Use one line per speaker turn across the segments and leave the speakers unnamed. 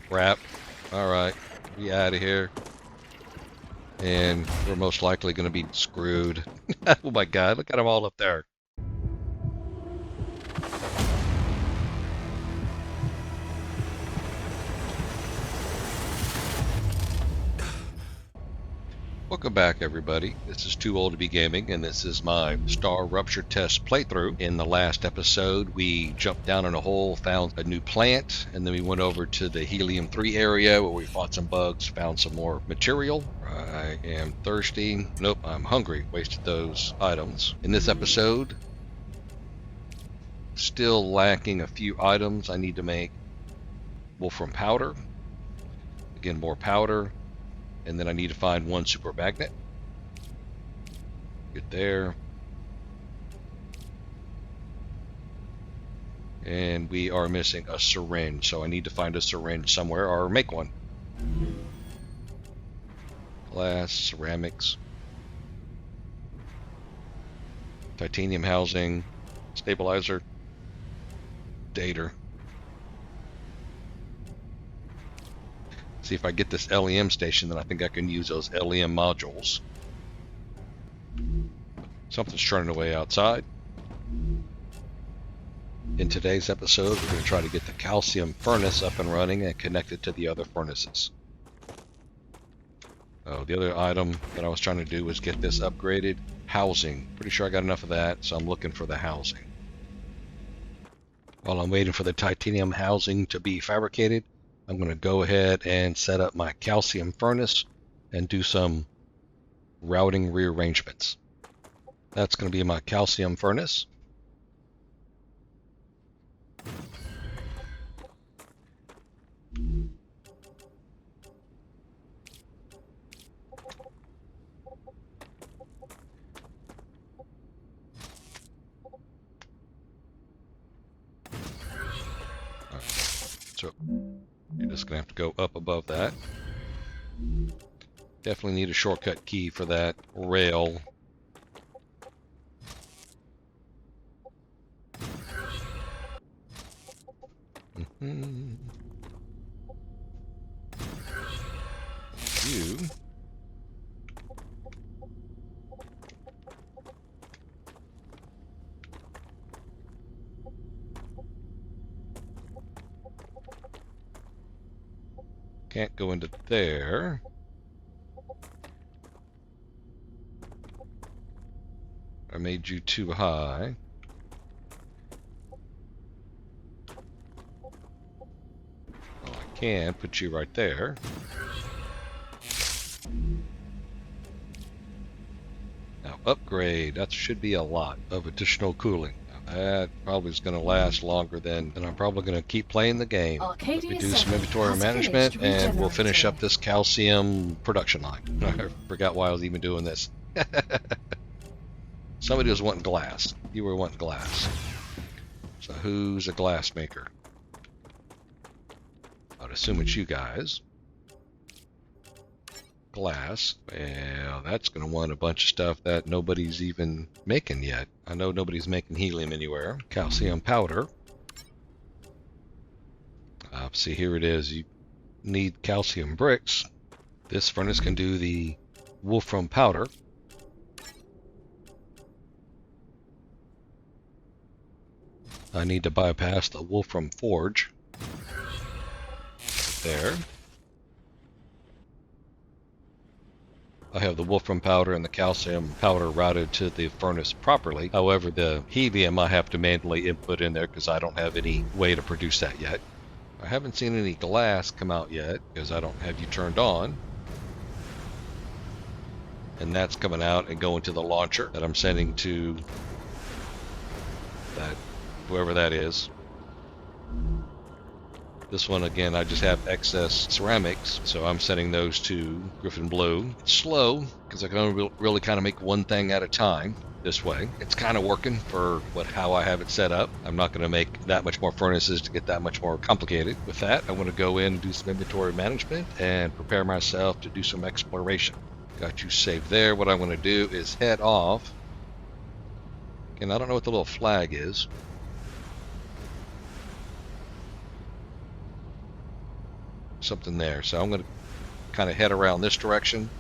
Crap. Alright, we out of here. And we're most likely going to be screwed. Oh my god, look at them all up there. Welcome back, everybody. This is Too Old to Be Gaming, and this is my StarRupture test playthrough. In the last episode, we jumped down in a hole, found a new plant, and then we went over to the helium-3 area where we fought some bugs, found some more material. I am thirsty. Nope, I'm hungry. Wasted those items. In this episode, still lacking a few items. I need to make wolfram powder. Again, more powder. And then I need to find one super magnet. Get there. And we are missing a syringe, so I need to find a syringe somewhere or make one. Glass, ceramics, titanium housing, stabilizer, data. See if I get this LEM station, then I think I can use those LEM modules. Something's churning away outside. In today's episode, we're going to try to get the calcium furnace up and running and connected to the other furnaces. Oh, the other item that I was trying to do was get this upgraded housing. Pretty sure I got enough of that, so I'm looking for the housing. While I'm waiting for the titanium housing to be fabricated, I'm going to go ahead and set up my calcium furnace and do some routing rearrangements. That's going to be my calcium furnace. So you're just going to have to go up above that. Definitely need a shortcut key for that rail. You. Can't go into there. I made you too high. Well, I can put you right there. Now upgrade. That should be a lot of additional cooling. That probably is going to last longer than I'm probably going to keep playing the game. Let me do some inventory management and we'll finish up this calcium production line. I forgot why I was even doing this. Somebody was wanting glass. You were wanting glass. So who's a glass maker? I'd assume it's you guys. Glass. Well, that's going to want a bunch of stuff that nobody's even making yet. I know nobody's making helium anywhere. Calcium powder. See, here it is. You need calcium bricks. This furnace can do the wolfram powder. I need to bypass the wolfram forge. There. I have the wolfram powder and the calcium powder routed to the furnace properly. However, the helium I have to manually input in there because I don't have any way to produce that yet. I haven't seen any glass come out yet because I don't have you turned on. And that's coming out and going to the launcher that I'm sending to that whoever that is. This one, again, I just have excess ceramics, so I'm sending those to Griffin Blue. It's slow, because I can only really kind of make one thing at a time this way. It's kind of working for how I have it set up. I'm not going to make that much more furnaces to get that much more complicated. With that, I want to go in and do some inventory management and prepare myself to do some exploration. Got you saved there. What I want to do is head off. And I don't know what the little flag is. something there. So I'm going to kind of head around this direction,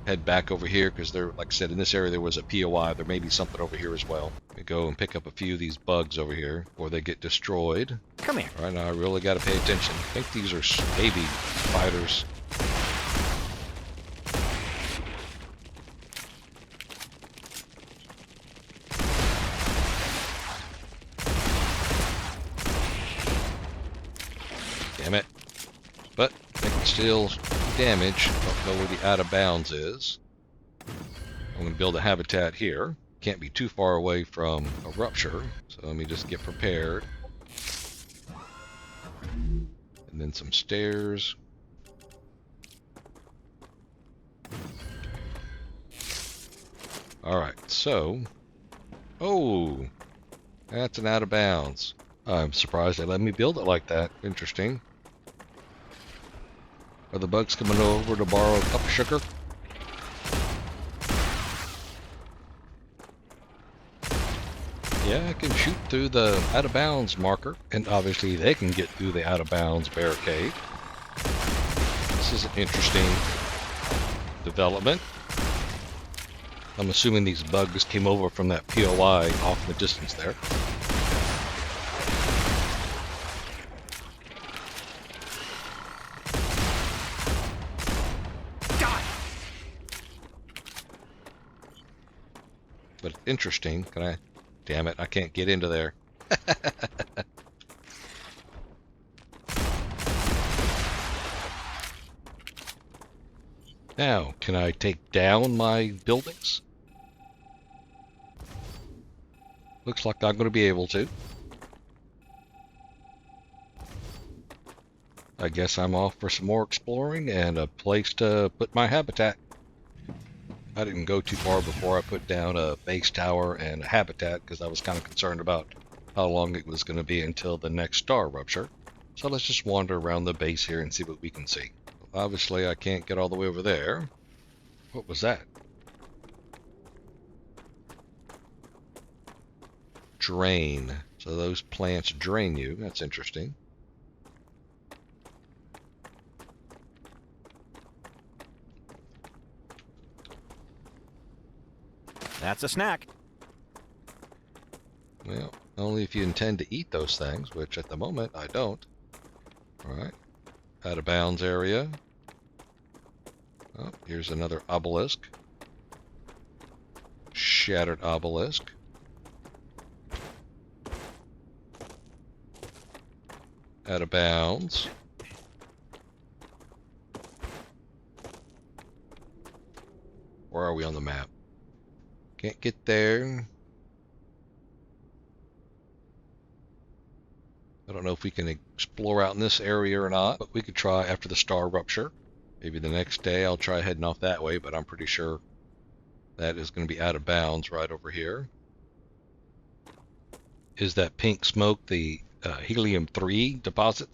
head back over here, because there, like I said, in this area there was a POI. There may be something over here as well. We go and pick up a few of these bugs over here before they get destroyed.
Come here.
All right, now I really got to pay attention. I think these are baby spiders. Damn it. But they can still damage. Don't know where the out of bounds is. I'm going to build a habitat here. Can't be too far away from a rupture. So let me just get prepared. And then some stairs. Alright, so... Oh! That's an out of bounds. I'm surprised they let me build it like that. Interesting. Are the bugs coming over to borrow a cup of sugar? Yeah, I can shoot through the out of bounds marker, and obviously they can get through the out of bounds barricade. This is an interesting development. I'm assuming these bugs came over from that POI off in the distance there. But it's interesting. Can I? Damn it, I can't get into there. Now, can I take down my buildings? Looks like I'm going to be able to. I guess I'm off for some more exploring and a place to put my habitat. I didn't go too far before I put down a base tower and a habitat because I was kind of concerned about how long it was going to be until the next StarRupture. So let's just wander around the base here and see what we can see. Obviously I can't get all the way over there. What was that? Drain. So those plants drain you. That's interesting.
That's a snack.
Well, only if you intend to eat those things, which at the moment I don't. Alright. Out of bounds area. Oh, here's another obelisk. Shattered obelisk. Out of bounds. Where are we on the map? Can't get there. I don't know if we can explore out in this area or not, but we could try after the StarRupture. Maybe the next day I'll try heading off that way, but I'm pretty sure that is going to be out of bounds right over here. Is that pink smoke the helium-3 deposit?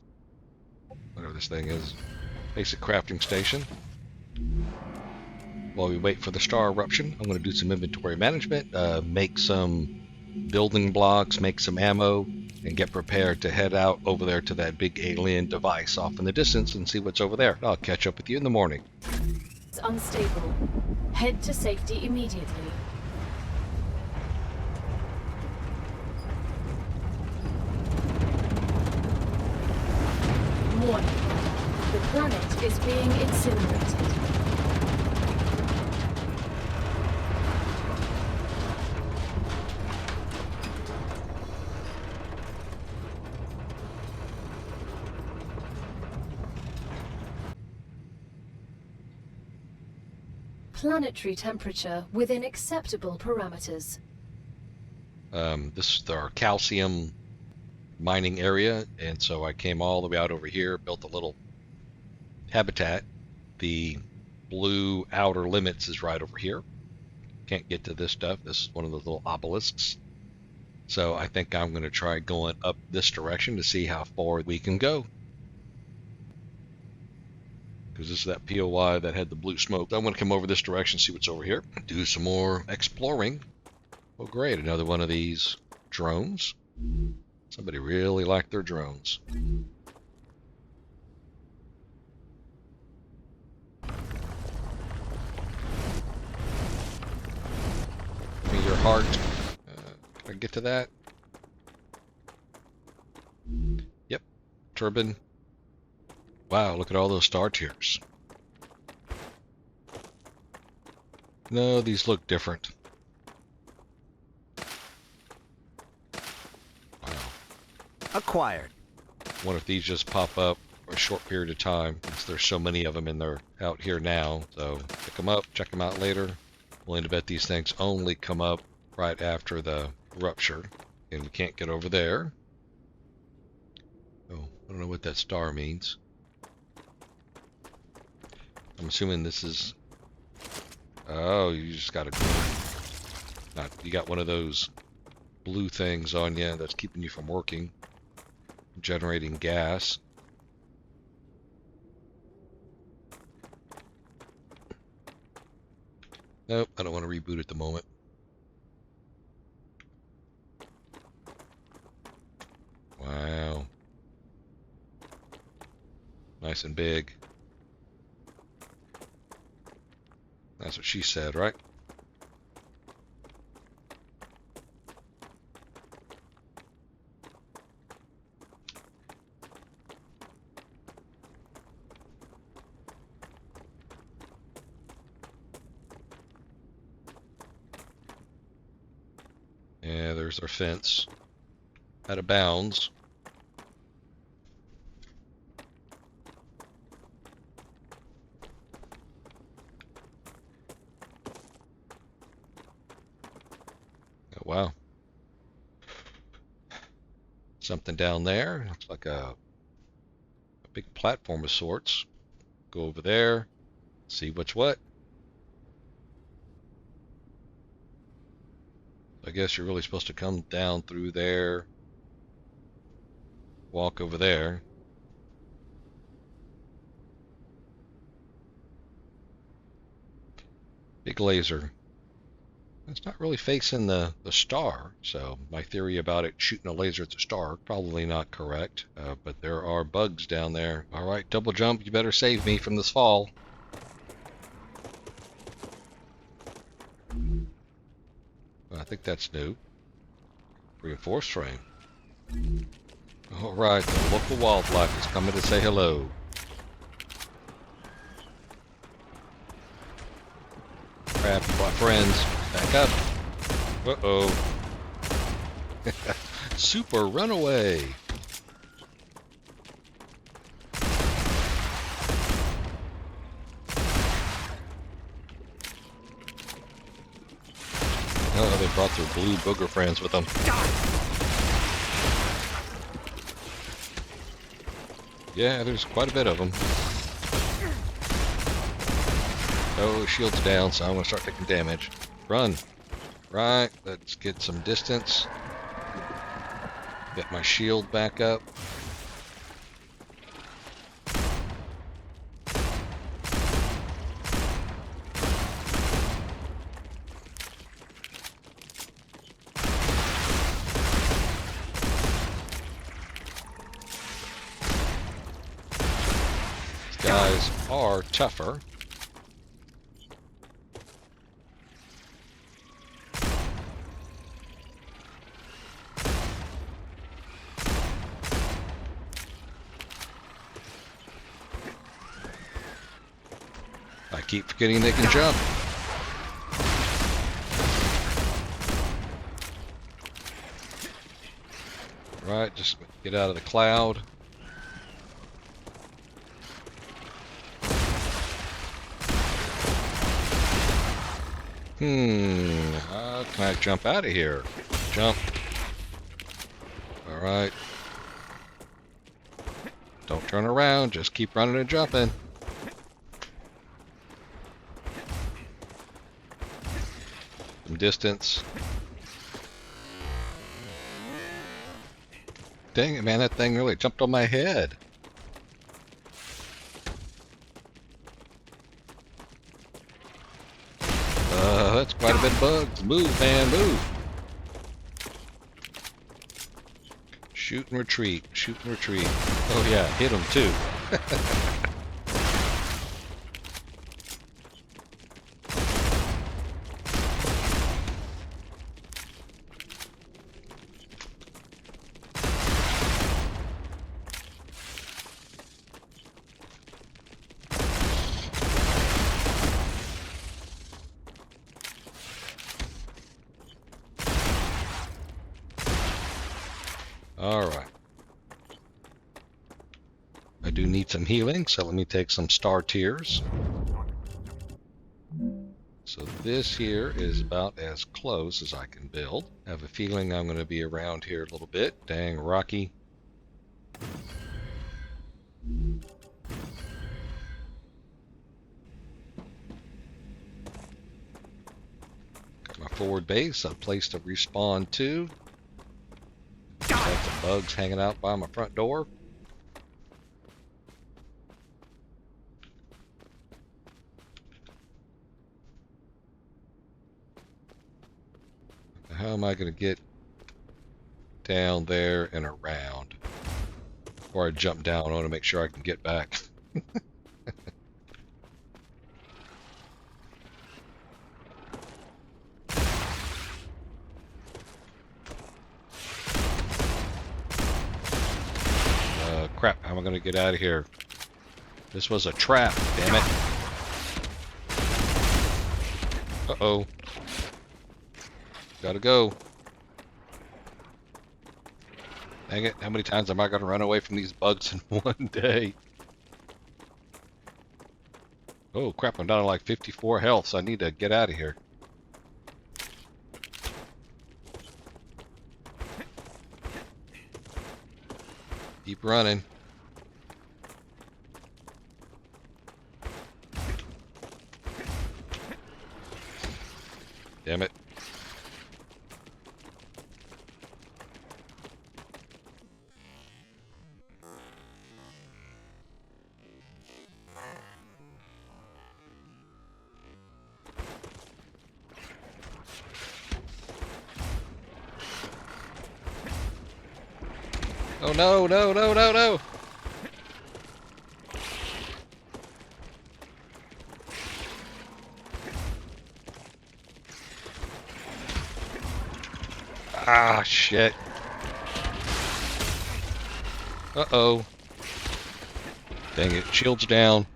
Whatever this thing is. Basic crafting station. While we wait for the StarRupture, I'm going to do some inventory management, make some building blocks, make some ammo, and get prepared to head out over there to that big alien device off in the distance and see what's over there. I'll catch up with you in the morning.
It's unstable. Head to safety immediately. Warning. The planet is being incinerated. Planetary temperature within acceptable parameters.
This is our calcium mining area, and so I came all the way out over here, built a little habitat. The blue outer limits is right over here. Can't get to this stuff. This is one of those little obelisks. So I think I'm going to try going up this direction to see how far we can go. Because this is that POI that had the blue smoke. I'm going to come over this direction, see what's over here. Do some more exploring. Oh great, another one of these drones. . Somebody really liked their drones. heart. Can I get to that? Yep. Turbine. Wow, look at all those star tiers. No, these look different. Wow.
Acquired.
What if these just pop up for a short period of time? Since there's so many of them and they're out here now. So pick them up, check them out later. Willing to bet these things only come up right after the rupture. And we can't get over there. Oh, I don't know what that star means. I'm assuming this is... Oh, you just got you got one of those blue things on you that's keeping you from working. Generating gas. Nope, I don't want to reboot at the moment. Wow. Nice and big. That's what she said, right? Yeah, there's our fence. Out of bounds. Oh, wow. Something down there. Looks like a big platform of sorts. Go over there. See what's what. I guess you're really supposed to come down through there, walk over there. Big laser. It's not really facing the star, so my theory about it shooting a laser at the star, probably not correct, but there are bugs down there. Alright, double jump, you better save me from this fall. I think that's new. Reinforced frame. Alright, the local wildlife is coming to say hello. Crap, my friends. Back up. Uh-oh. Super runaway. Oh, they brought their blue booger friends with them. Yeah, there's quite a bit of them. Oh, shield's down, so I'm going to start taking damage. Run. Right, let's get some distance. Get my shield back up. These guys are tougher. I keep forgetting they can jump. Right, just get out of the cloud. How can I jump out of here? Jump. Alright. Don't turn around, just keep running and jumping. Some distance. Dang it, man, that thing really jumped on my head. That's quite a bit of bugs. Move, man, move. Shoot and retreat. Shoot and retreat. Oh yeah, hit him too. do need some healing, so let me take some star tears. So this here is about as close as I can build. I have a feeling I'm going to be around here a little bit. Dang, Rocky. Got my forward base, a place to respawn to. Lots of bugs hanging out by my front door. How am I going to get down there and around? Before I jump down, I want to make sure I can get back. Crap, how am I going to get out of here? This was a trap, damn it. Uh-oh. Gotta go. Dang it, how many times am I going to run away from these bugs in one day? Oh crap, I'm down to like 54 health, so I need to get out of here. Keep running. Damn it. Oh no, no, no, no, no! Ah, shit. Uh-oh. Dang it, shield's down.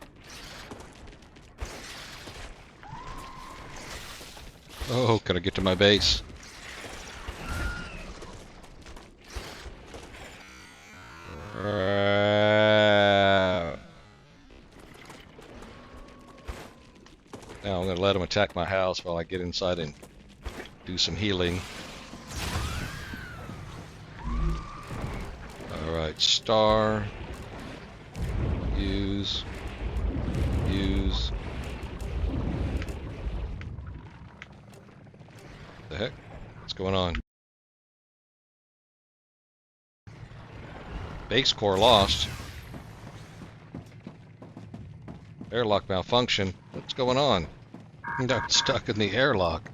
Oh, can I get to my base? Now I'm going to let them attack my house while I get inside and do some healing. Alright, star. Use. The heck? What's going on? Base core lost. Airlock malfunction. What's going on? I'm stuck in the airlock.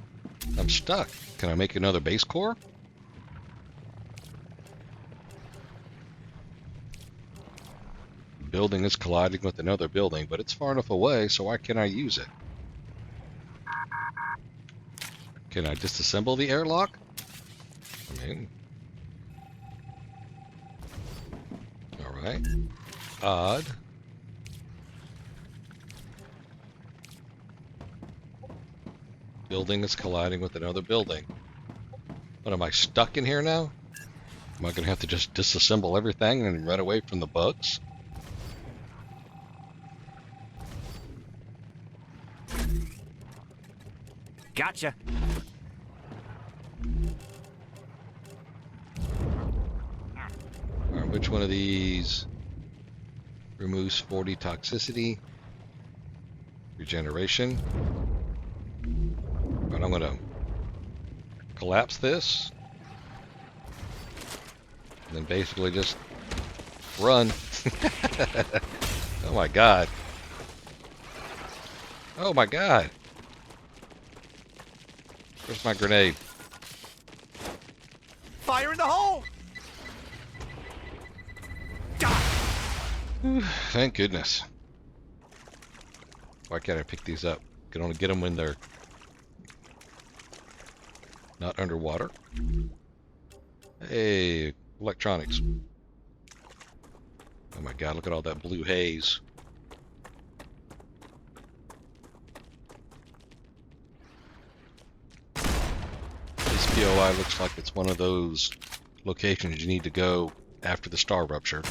I'm stuck. Can I make another base core? Building is colliding with another building, but it's far enough away, so why can't I use it? Can I disassemble the airlock? I mean... Alright. Odd. Building is colliding with another building. What, am I stuck in here now? Am I going to have to just disassemble everything and run away from the bugs?
Gotcha.
Alright, which one of these removes 40 toxicity? Regeneration. But I'm gonna collapse this. And then basically just run. Oh my god. Oh my god. Where's my grenade?
Fire in the hole!
Thank goodness. Why can't I pick these up? Can only get them when they're not underwater. Hey, electronics. Oh my god, look at all that blue haze. This POI looks like it's one of those locations you need to go after the StarRupture.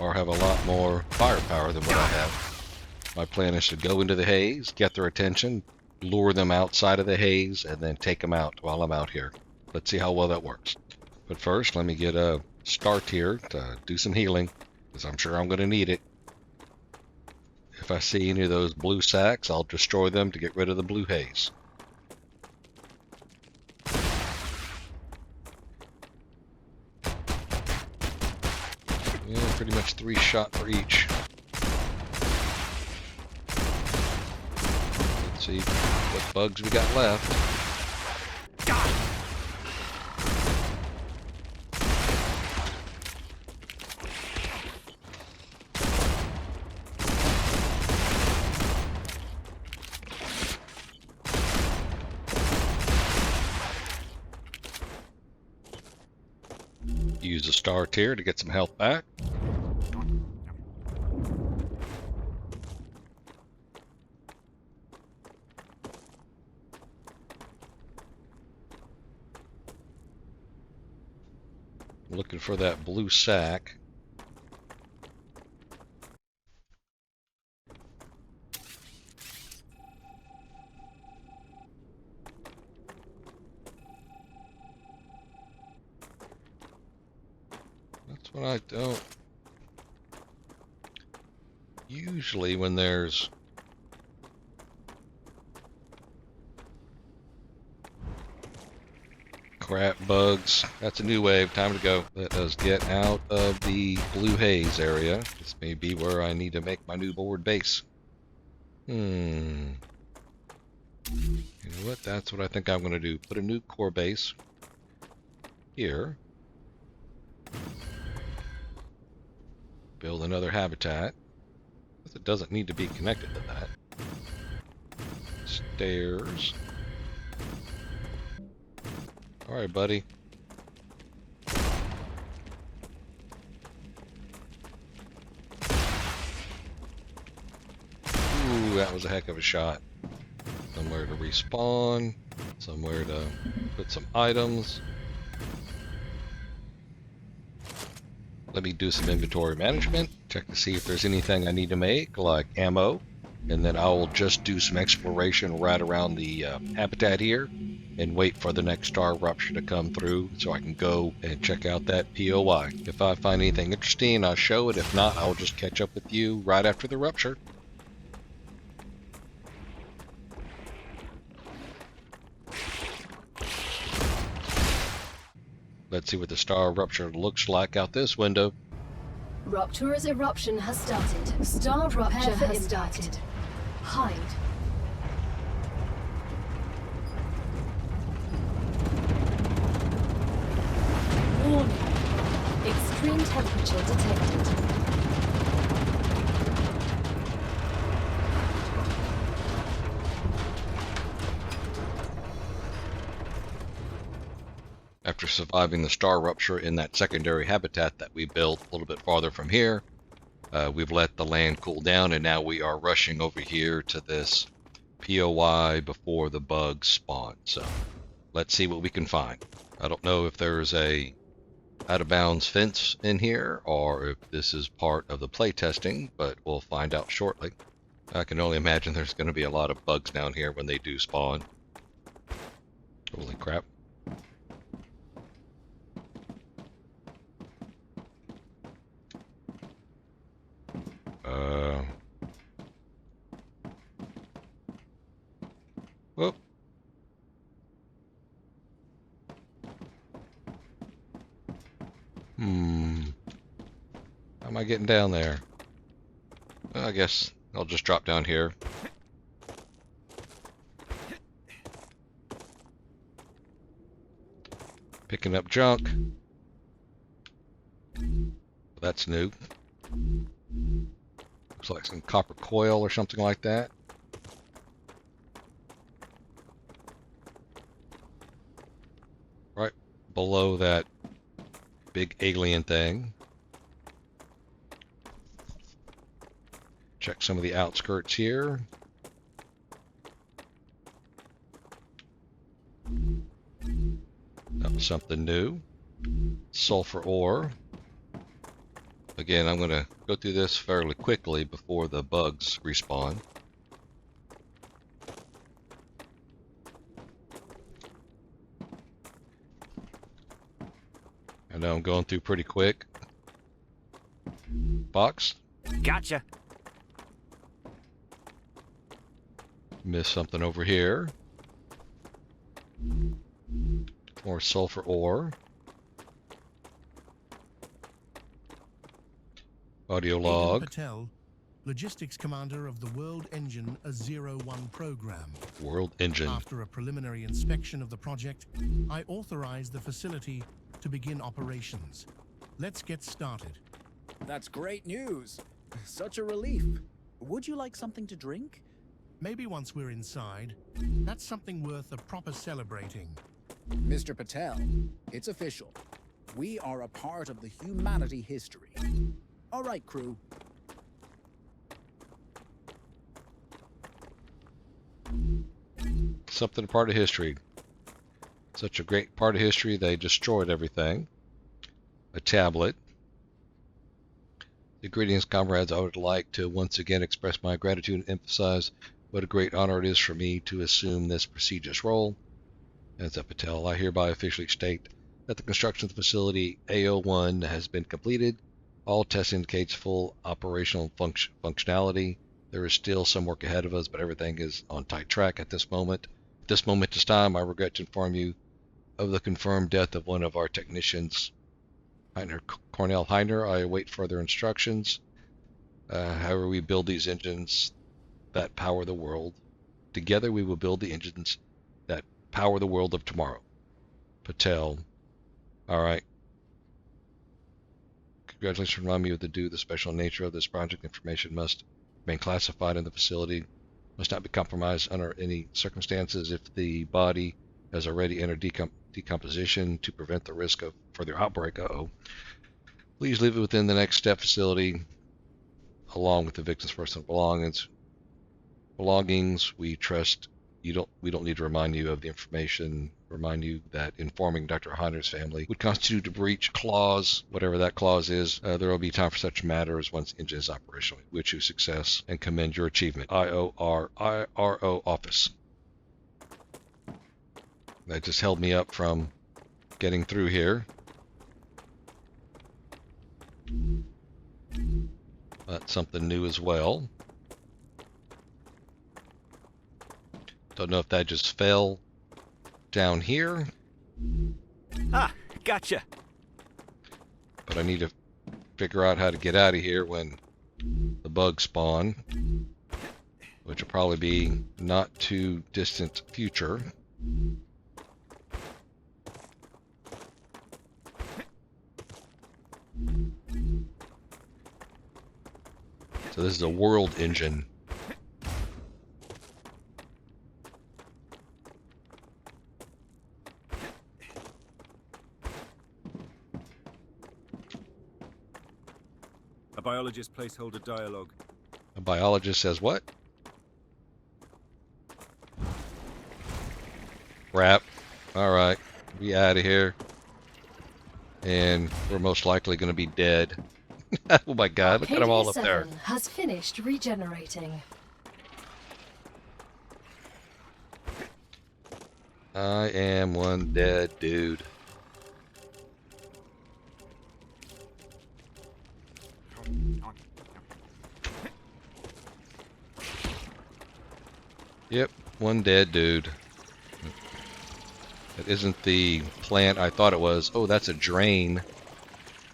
or have a lot more firepower than what I have. My plan is to go into the haze, get their attention, lure them outside of the haze, and then take them out while I'm out here. Let's see how well that works. But first, let me get a start here to do some healing, because I'm sure I'm going to need it. If I see any of those blue sacks, I'll destroy them to get rid of the blue haze. Yeah, pretty much 3 shot for each. Let's see what bugs we got left. Use a star tier to get some health back. Looking for that blue sack. That's what I don't. Usually when there's crap bugs, that's a new wave. Time to go. Let us get out of the blue haze area. This may be where I need to make my new board base. You know what? That's what I think I'm going to do. Put a new core base here. Build another habitat. It doesn't need to be connected to that. Stairs. Alright, buddy. Ooh, that was a heck of a shot. Somewhere to respawn. Somewhere to put some items. Let me do some inventory management. Check to see if there's anything I need to make, like ammo. And then I will just do some exploration right around the habitat here and wait for the next StarRupture to come through so I can go and check out that POI. If I find anything interesting, I'll show it. If not, I'll just catch up with you right after the rupture. Let's see what the StarRupture looks like out this window.
Rupture's eruption has started. StarRupture has started. Hide. Warning. Extreme temperature detected.
After surviving the StarRupture in that secondary habitat that we built a little bit farther from here, we've let the land cool down, and now we are rushing over here to this POI before the bugs spawn. So let's see what we can find. I don't know if there's a out-of-bounds fence in here or if this is part of the playtesting, but we'll find out shortly. I can only imagine there's going to be a lot of bugs down here when they do spawn. Holy crap. Whoop. How am I getting down there? Well, I guess I'll just drop down here. Picking up junk. That's new. Looks like some copper coil or something like that. Right below that big alien thing. Check some of the outskirts here. That was something new. Sulfur ore. Again, I'm going to go through this fairly quickly before the bugs respawn. I know I'm going through pretty quick. Box.
Gotcha.
Missed something over here. More sulfur ore. Audio log.
Patel, Logistics Commander of the World Engine A01 program.
World Engine.
After a preliminary inspection of the project, I authorized the facility to begin operations. Let's get started.
That's great news. Such a relief. Would you like something to drink?
Maybe once we're inside, that's something worth a proper celebrating.
Mr. Patel, it's official. We are a part of the humanity history. All right, crew.
Something part of history. Such a great part of history, they destroyed everything. A tablet. The greetings, comrades. I would like to once again express my gratitude and emphasize what a great honor it is for me to assume this prestigious role. As a Patel, I hereby officially state that the construction of the facility A01 has been completed. All testing indicates full operational functionality. There is still some work ahead of us, but everything is on tight track at this moment. At this moment in time, I regret to inform you of the confirmed death of one of our technicians, Cornell Heiner. I await further instructions. However, we build these engines that power the world. Together, we will build the engines that power the world of tomorrow. Patel. All right. Congratulations, remind me of the special nature of this project. Information must remain classified in the facility, must not be compromised under any circumstances. If the body has already entered decomposition, to prevent the risk of further outbreak, please leave it within the next step facility, along with the victim's personal belongings. We trust you we don't need to remind you of the information. Remind you that informing Dr. Heiner's family would constitute a breach clause, whatever that clause is. There will be time for such matters once the engine is operational. We wish you success and commend your achievement. IORO office. That just held me up from getting through here. That's something new as well. Don't know if that just fell down here.
Ah, gotcha.
But I need to figure out how to get out of here when the bugs spawn, which will probably be not too distant future. So this is a World Engine.
A biologist placeholder dialogue.
A biologist says what? Crap. Alright. We out of here. And we're most likely going to be dead. Oh my god, look at them all up there.
Arcadia 7 has finished regenerating.
I am one dead dude. Yep, one dead dude. That isn't the plant I thought it was. Oh, that's a drain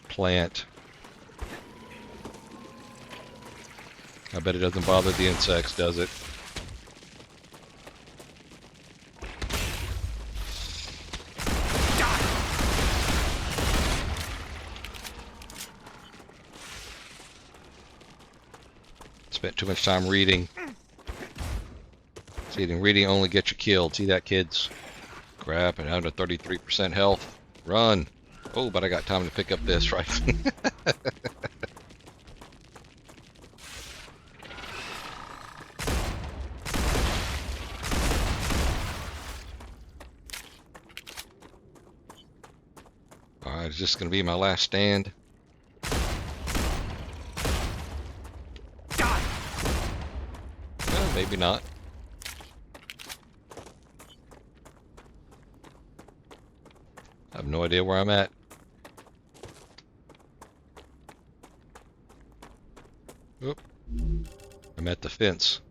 plant. I bet it doesn't bother the insects, does it? Spent too much time reading. See, reading only gets you killed. See that, kids? Crap, and down to 33% health. Run! Oh, but I got time to pick up this, right? Alright, is this going to be my last stand? maybe not. I have no idea where I'm at. Oop. I'm at the fence.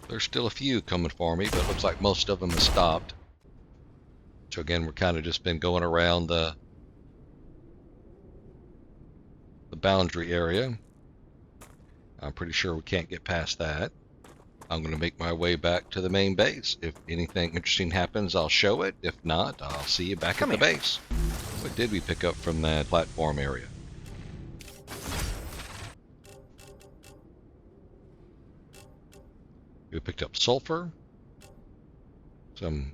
There's still a few coming for me, but it looks like most of them have stopped. So again, we're kind of just been going around the boundary area. I'm pretty sure we can't get past that. I'm going to make my way back to the main base. If anything interesting happens, I'll show it. If not, I'll see you back at the base. What did we pick up from that platform area? We picked up sulfur, some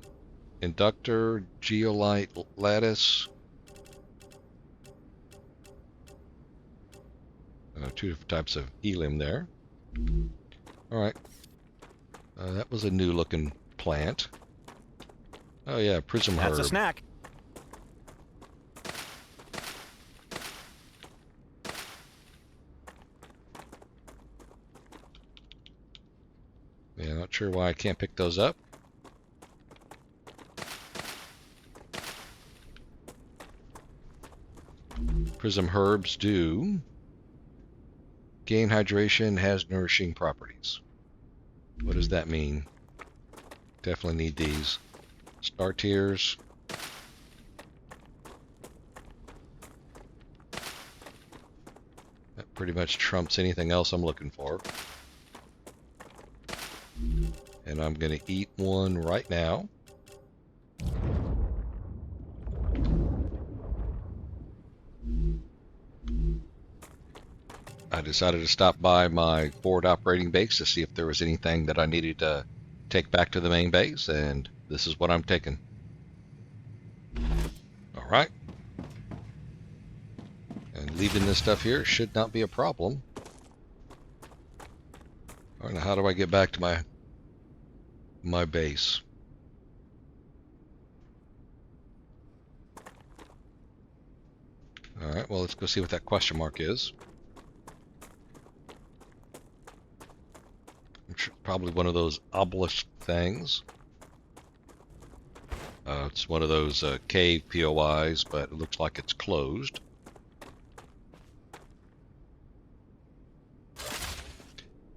inductor, geolite, lattice, two different types of helium there. All right, that was a new looking plant. Oh yeah, prism herb.
That's a snack.
Yeah, not sure why I can't pick those up. Prism herbs do gain hydration, has nourishing properties. What does that mean? Definitely need these. Star tears. That pretty much trumps anything else I'm looking for. And I'm going to eat one right now. I decided to stop by my forward operating base to see if there was anything that I needed to take back to the main base, and this is what I'm taking. All right. And leaving this stuff here should not be a problem. All right, now how do I get back to my base? All right, well, let's go see what that question mark is. Probably one of those obelisk things. It's one of those cave POIs, but it looks like it's closed.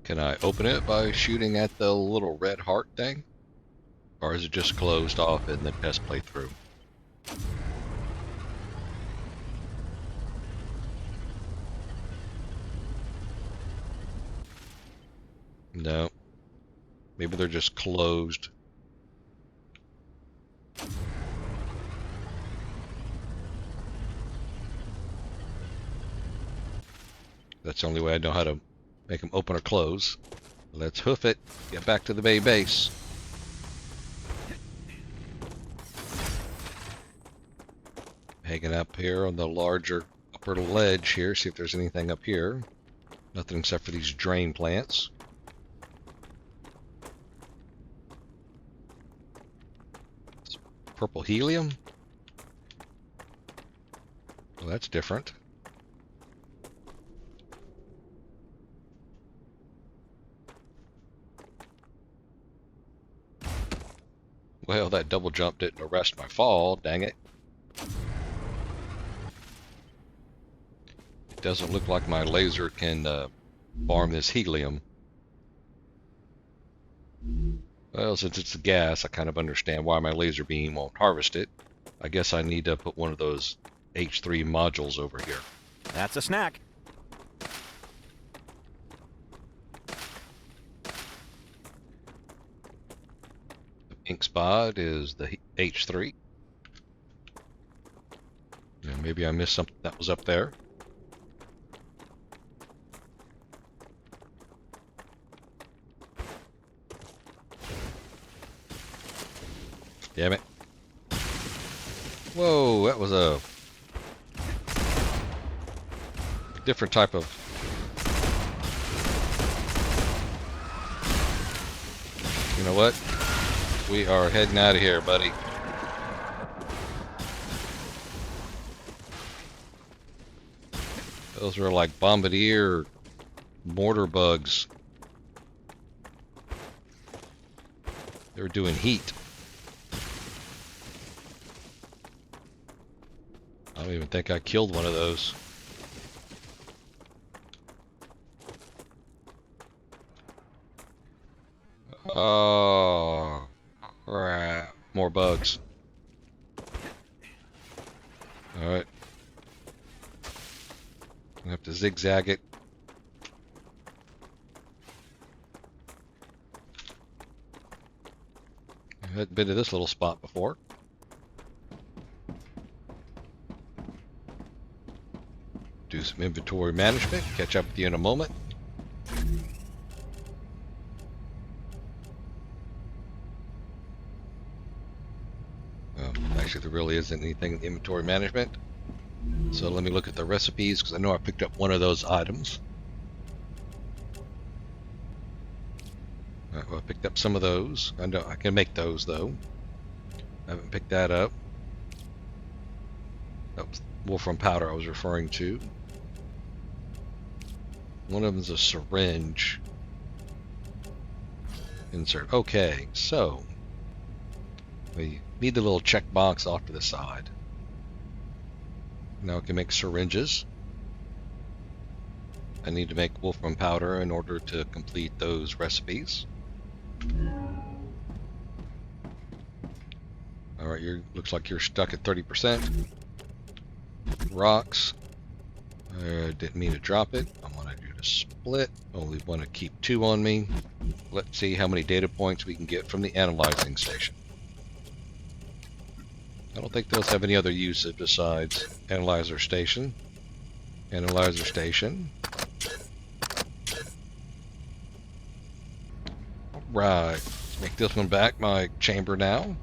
Can I open it by shooting at the little red heart thing? Or is it just closed off in the test playthrough? No. Maybe they're just closed. That's the only way I know how to make them open or close. Let's hoof it. Get back to the main base. Hanging up here on the larger upper ledge here. See if there's anything up here. Nothing except for these drain plants. Purple helium. Well, that's different. Well, that double jump didn't arrest my fall, dang it. It doesn't look like my laser can farm this helium. Well, since it's a gas, I kind of understand why my laser beam won't harvest it. I guess I need to put one of those H3 modules over here.
That's a snack.
The pink spot is the H3. Yeah, maybe I missed something that was up there. Damn it. Whoa, that was a different type of... You know what? We are heading out of here, buddy. Those are like bombardier mortar bugs. They're doing heat. I don't even think I killed one of those. Oh, crap. More bugs. Alright. I have to zigzag it. I hadn't been to this little spot before. Do some inventory management. Catch up with you in a moment. Actually, there really isn't anything in inventory management. So let me look at the recipes, because I know I picked up one of those items. Alright, well, I picked up some of those. I know I can make those, though. I haven't picked that up. That was wolfram powder I was referring to. One of them is a syringe. Insert. Okay, so we need the little checkbox off to the side. Now I can make syringes. I need to make wolfram powder in order to complete those recipes. Alright, looks like you're stuck at 30%. Rocks. Didn't mean to drop it. I wanted you to split. Only want to keep 2 on me. Let's see how many data points we can get from the analyzing station. I don't think those have any other uses besides analyzer station. Analyzer station. Right. Let's make this one back my chamber now.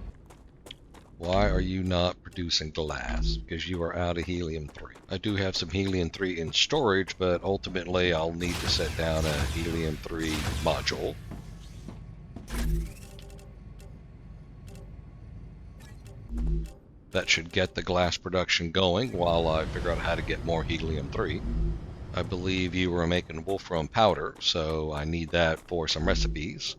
Why are you not producing glass? Because you are out of helium-3. I do have some helium-3 in storage, but ultimately I'll need to set down a helium-3 module. That should get the glass production going while I figure out how to get more helium-3. I believe you were making wolfram powder, so I need that for some recipes.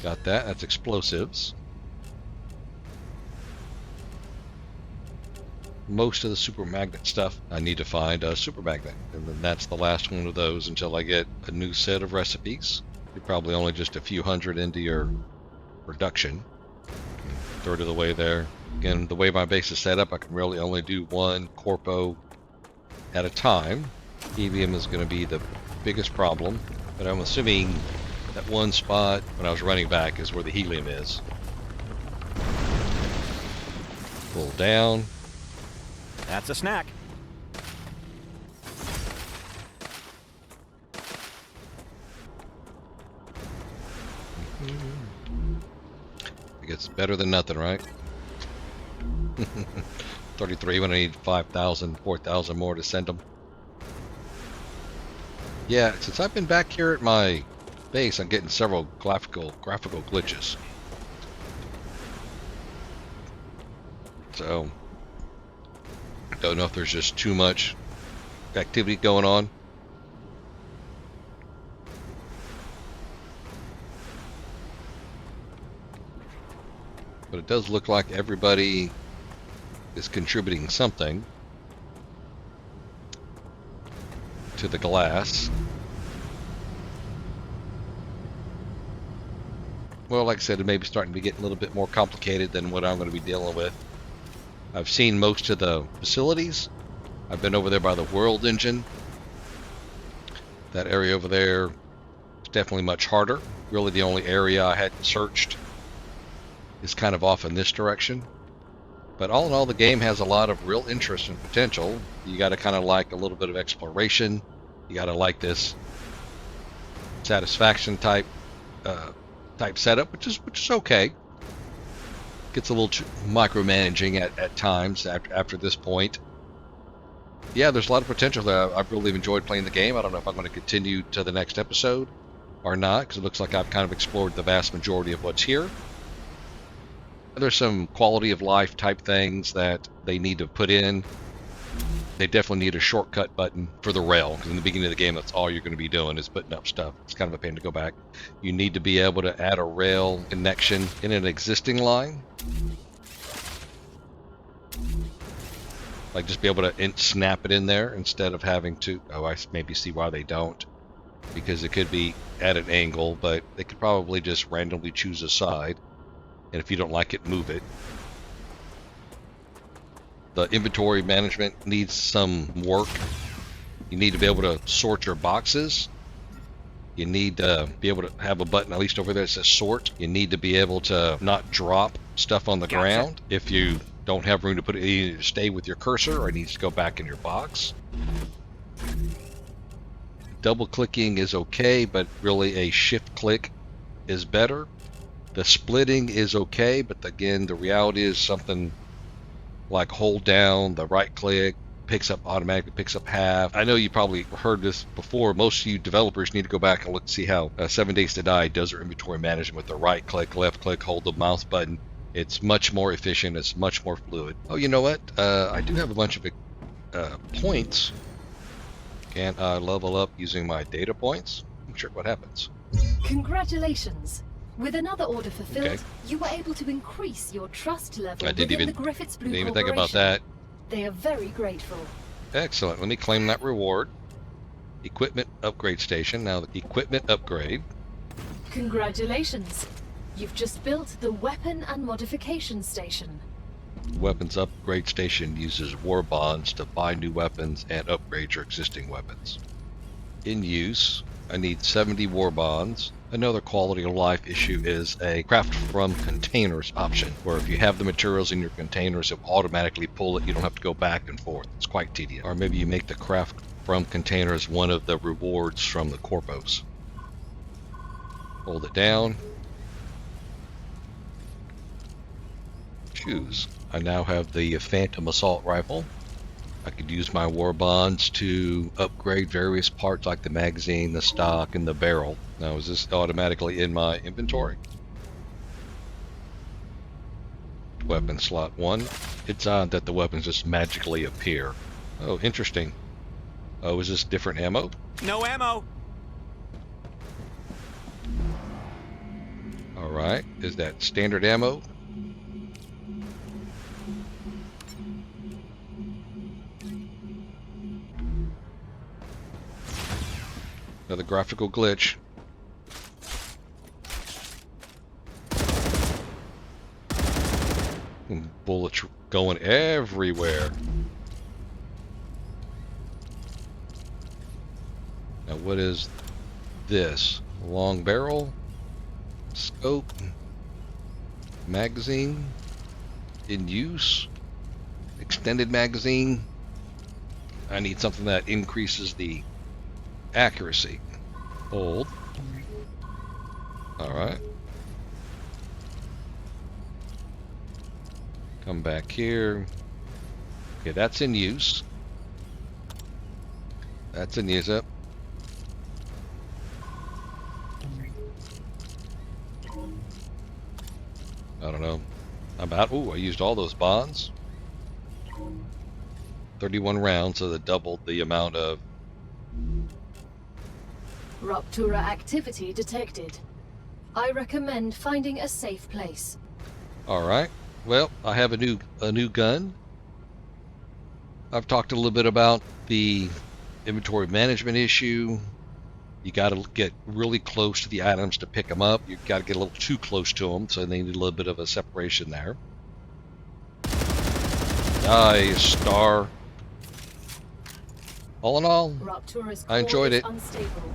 Got that. That's explosives. Most of the super magnet stuff, I need to find a super magnet. And then that's the last one of those until I get a new set of recipes. You're probably only just a few hundred into your production. Third of the way there. Again, the way my base is set up, I can really only do one corpo at a time. Helium is going to be the biggest problem, but I'm assuming that one spot when I was running back is where the helium is. Pull down.
That's a snack.
I guess it's better than nothing, right? 33 when I need 5,000, 4,000 more to send them. Yeah, since I've been back here at my base, I'm getting several graphical glitches. So, I don't know if there's just too much activity going on. But it does look like everybody is contributing something to the glass. Well, like I said, it may be starting to get a little bit more complicated than what I'm going to be dealing with. I've seen most of the facilities. I've been over there by the World engine. That area over there is definitely much harder. Really the only area I hadn't searched is kind of off in this direction. But all in all, the game has a lot of real interest and potential. You got to kind of like a little bit of exploration. You got to like this satisfaction type setup, which is okay. Gets a little micromanaging at times after this point. Yeah, there's a lot of potential there. I've really enjoyed playing the game. I don't know if I'm going to continue to the next episode or not, because it looks like I've kind of explored the vast majority of what's here. There's some quality of life type things that they need to put in. They definitely need a shortcut button for the rail, because in the beginning of the game, that's all you're going to be doing is putting up stuff. It's kind of a pain to go back. You need to be able to add a rail connection in an existing line. Like just be able to snap it in there instead of having to, oh, I maybe see why they don't. Because it could be at an angle, but they could probably just randomly choose a side. And if you don't like it, move it. The inventory management needs some work. You need to be able to sort your boxes. You need to be able to have a button, at least over there, that says sort. You need to be able to not drop stuff on the ground. If you don't have room to put it, you need to stay with your cursor or it needs to go back in your box. Double clicking is okay, but really a shift click is better. The splitting is okay, but again, the reality is something like hold down, the right click, automatically picks up half. I know you probably heard this before. Most of you developers need to go back and look to see how 7 Days to Die does their inventory management with the right click, left click, hold the mouse button. It's much more efficient. It's much more fluid. Oh, you know what? I do have a bunch of points. Can I level up using my data points? I'm sure what happens.
Congratulations. With another order fulfilled,
Okay.
you were able to increase your trust level
I didn't
within the Griffiths Blue
even think about
Corporation.
that.
They are very grateful.
Excellent. Let me claim that reward. Equipment upgrade station. Now the equipment upgrade.
Congratulations. You've just built the Weapon and Modification Station.
Weapons upgrade station uses war bonds to buy new weapons and upgrade your existing weapons. In use, I need 70 war bonds. Another quality of life issue is a craft from containers option, where if you have the materials in your containers, it will automatically pull it. You don't have to go back and forth. It's quite tedious. Or maybe you make the craft from containers one of the rewards from the corpos. Hold it down. Choose. I now have the Phantom Assault Rifle. I could use my war bonds to upgrade various parts like the magazine, the stock, and the barrel. Now, is this automatically in my inventory? Weapon slot 1. It's odd that the weapons just magically appear. Oh, interesting. Oh, is this different ammo?
No ammo.
Alright, is that standard ammo? Another graphical glitch. Bullets going everywhere. Now what is this? Long barrel? Scope? Magazine? In use? Extended magazine? I need something that increases the accuracy. Hold. Alright. Come back here. Okay, that's in use. That's in use up. I don't know. Ooh, I used all those bonds. 31 rounds, so that doubled the amount of
Ruptura activity detected. I recommend finding a safe place.
Alright, well, I have a new gun. I've talked a little bit about the inventory management issue. You got to get really close to the items to pick them up. You got to get a little too close to them, so they need a little bit of a separation there. Nice, Star. All in all,
Ruptura's
I enjoyed
core
it.
is unstable.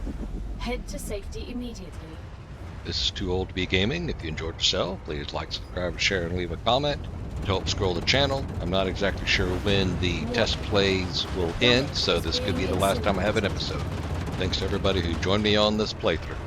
Head to safety immediately.
This is Too Old to Be Gaming. If you enjoyed yourself, please like, subscribe, share, and leave a comment to help scroll the channel. I'm not exactly sure when the test plays will end, so this could be the last time I have an episode. Thanks to everybody who joined me on this playthrough.